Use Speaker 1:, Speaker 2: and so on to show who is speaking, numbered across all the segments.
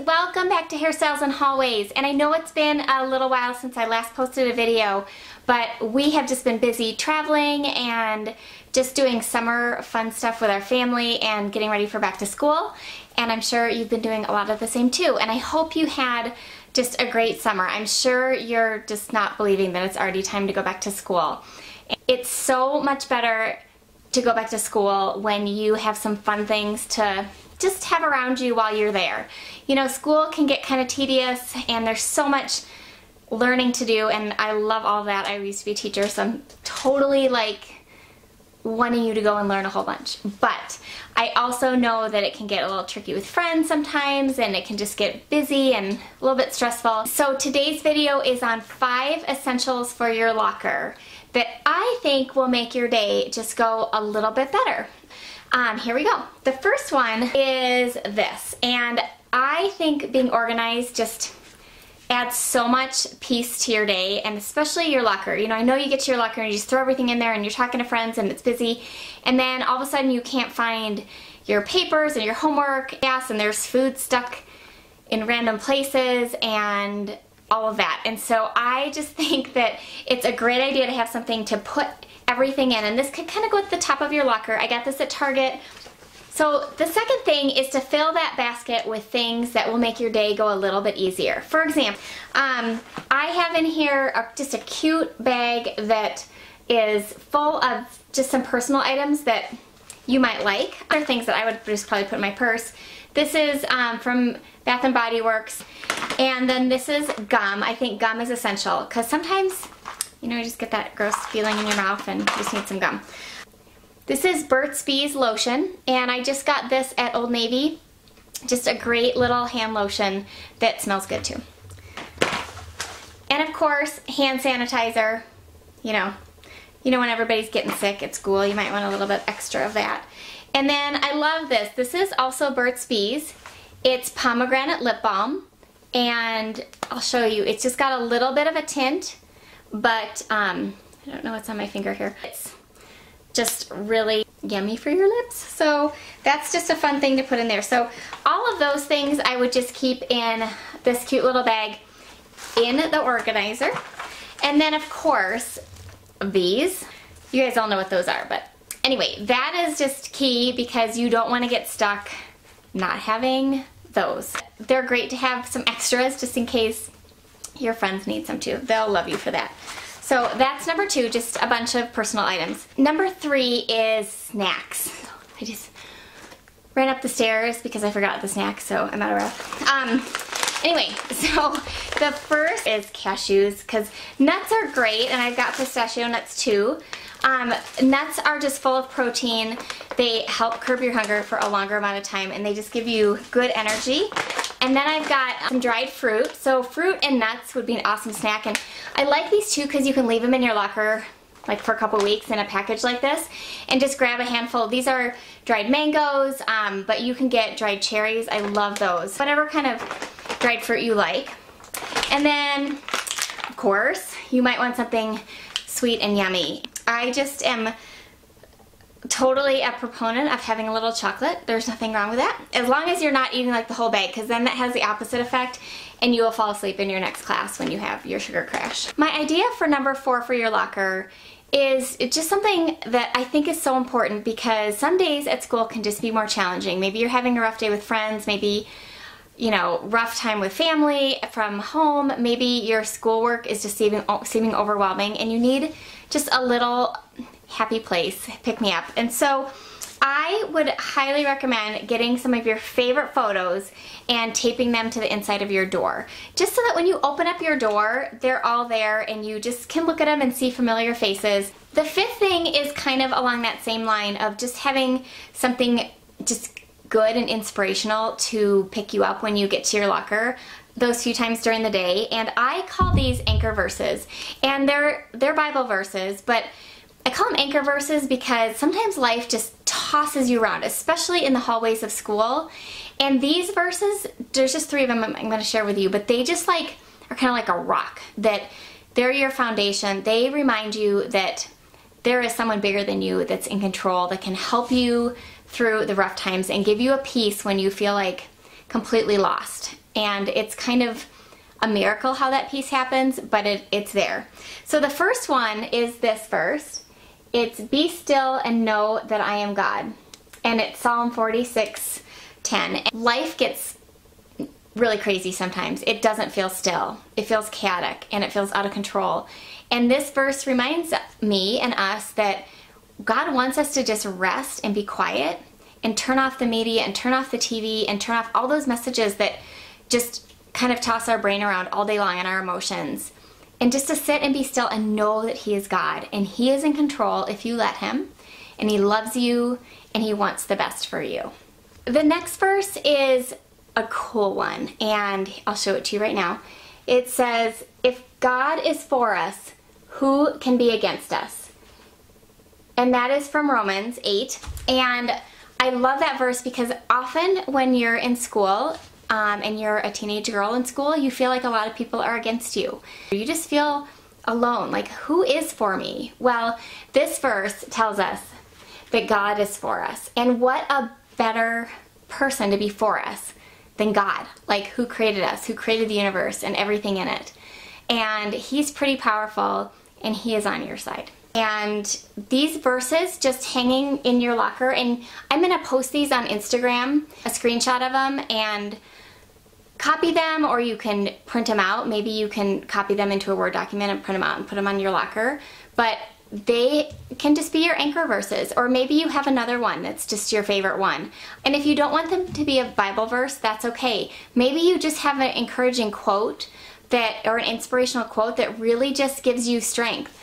Speaker 1: Welcome back to Hairstyles and Hallways, and I know it's been a little while since I last posted a video, but we have just been busy traveling and just doing summer fun stuff with our family and getting ready for back to school, and I'm sure you've been doing a lot of the same too, and I hope you had just a great summer. I'm sure you're just not believing that it's already time to go back to school. It's so much better to go back to school when you have some fun things to just have around you while you're there. You know, school can get kind of tedious and there's so much learning to do, and I love all that. I used to be a teacher, so I'm totally like wanting you to go and learn a whole bunch. But I also know that it can get a little tricky with friends sometimes, and it can just get busy and a little bit stressful. So today's video is on 5 essentials for your locker that I think will make your day just go a little bit better. Here we go. The first one is this, and I think being organized just adds so much peace to your day, and especially your locker. You know, I know you get to your locker and you just throw everything in there and you're talking to friends and it's busy, and then all of a sudden you can't find your papers and your homework, yes, and there's food stuck in random places and all of that. And so I just think that it's a great idea to have something to put everything in, and this could kind of go at the top of your locker. I got this at Target. So the second thing is to fill that basket with things that will make your day go a little bit easier. For example, I have in here just a cute bag that is full of just some personal items that you might like. Other things that I would just probably put in my purse. This is from Bath & Body Works, and then this is gum. I think gum is essential because sometimes, you know, you just get that gross feeling in your mouth and you just need some gum. This is Burt's Bees lotion, and I just got this at Old Navy. Just a great little hand lotion that smells good too. And of course, hand sanitizer. You know when everybody's getting sick at school, you might want a little bit extra of that. And then I love this. This is also Burt's Bees. It's pomegranate lip balm, and I'll show you. It's just got a little bit of a tint, but I don't know what's on my finger here. It's just really yummy for your lips, so that's just a fun thing to put in there. So all of those things I would just keep in this cute little bag in the organizer. And then of course these, you guys all know what those are, but anyway, that is just key because you don't want to get stuck not having those. They're great to have some extras just in case your friends need some too. They'll love you for that. So that's number 2, just a bunch of personal items. Number 3 is snacks. I just ran up the stairs because I forgot the snacks, so I'm out of breath. Anyway, so the first is cashews, because nuts are great, and I've got pistachio nuts too. Nuts are just full of protein. They help curb your hunger for a longer amount of time, and they just give you good energy. And then I've got some dried fruit. So fruit and nuts would be an awesome snack, and I like these too because you can leave them in your locker like for a couple weeks in a package like this and just grab a handful. These are dried mangoes, but you can get dried cherries. I love those. Whatever kind of dried fruit you like. And then, of course, you might want something sweet and yummy. I just am totally a proponent of having a little chocolate. There's nothing wrong with that, as long as you're not eating like the whole bag, because then that has the opposite effect and you will fall asleep in your next class when you have your sugar crash. My idea for number 4 for your locker is just something that I think is so important, because some days at school can just be more challenging. Maybe you're having a rough day with friends, maybe, you know, rough time with family from home, maybe your schoolwork is just seeming overwhelming and you need just a little happy place, pick me up. And so I would highly recommend getting some of your favorite photos and taping them to the inside of your door, just so that when you open up your door, they're all there and you just can look at them and see familiar faces. The 5th thing is kind of along that same line of just having something just good and inspirational to pick you up when you get to your locker those few times during the day. And I call these anchor verses, and they're Bible verses, but I call them anchor verses because sometimes life just tosses you around, especially in the hallways of school. And these verses, there's just 3 of them I'm going to share with you, but they just like are kind of like a rock, that they're your foundation. They remind you that there is someone bigger than you that's in control, that can help you through the rough times and give you a peace when you feel like completely lost. And it's kind of a miracle how that peace happens, but it's there. So the first one is this verse. It's be still and know that I am God. And it's Psalm 46:10. Life gets really crazy sometimes. It doesn't feel still. It feels chaotic and it feels out of control. And this verse reminds me and us that God wants us to just rest and be quiet and turn off the media and turn off the TV and turn off all those messages that just kind of toss our brain around all day long and our emotions. And just to sit and be still and know that He is God and He is in control if you let Him, and He loves you and He wants the best for you. The next verse is a cool one, and I'll show it to you right now. It says, if God is for us, who can be against us? And that is from Romans 8. And I love that verse because often when you're in school and you're a teenage girl in school, you feel like a lot of people are against you. You just feel alone, like who is for me? Well, this verse tells us that God is for us. And what a better person to be for us than God, like who created us, who created the universe and everything in it. And He's pretty powerful and He is on your side. And these verses just hanging in your locker, and I'm going to post these on Instagram, a screenshot of them, and copy them, or you can print them out. Maybe you can copy them into a Word document and print them out and put them on your locker. But they can just be your anchor verses, or maybe you have another one that's just your favorite one. And if you don't want them to be a Bible verse, that's okay. Maybe you just have an encouraging quote or an inspirational quote that really just gives you strength.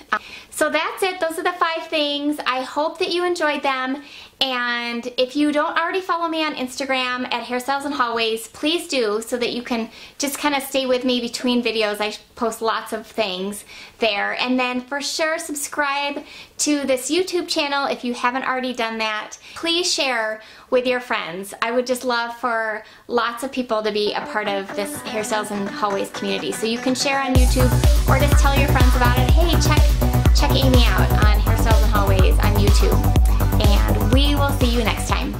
Speaker 1: So that's it. Those are the 5 things. I hope that you enjoyed them. And if you don't already follow me on Instagram at Hairstyles and Hallways, please do, so that you can just kind of stay with me between videos. I post lots of things there. And then for sure, subscribe to this YouTube channel if you haven't already done that. Please share with your friends. I would just love for lots of people to be a part of this Hairstyles and Hallways community. So you can share on YouTube or just tell your friends about it. Hey, check Amy out on Hairstyles and Hallways on YouTube. And we will see you next time.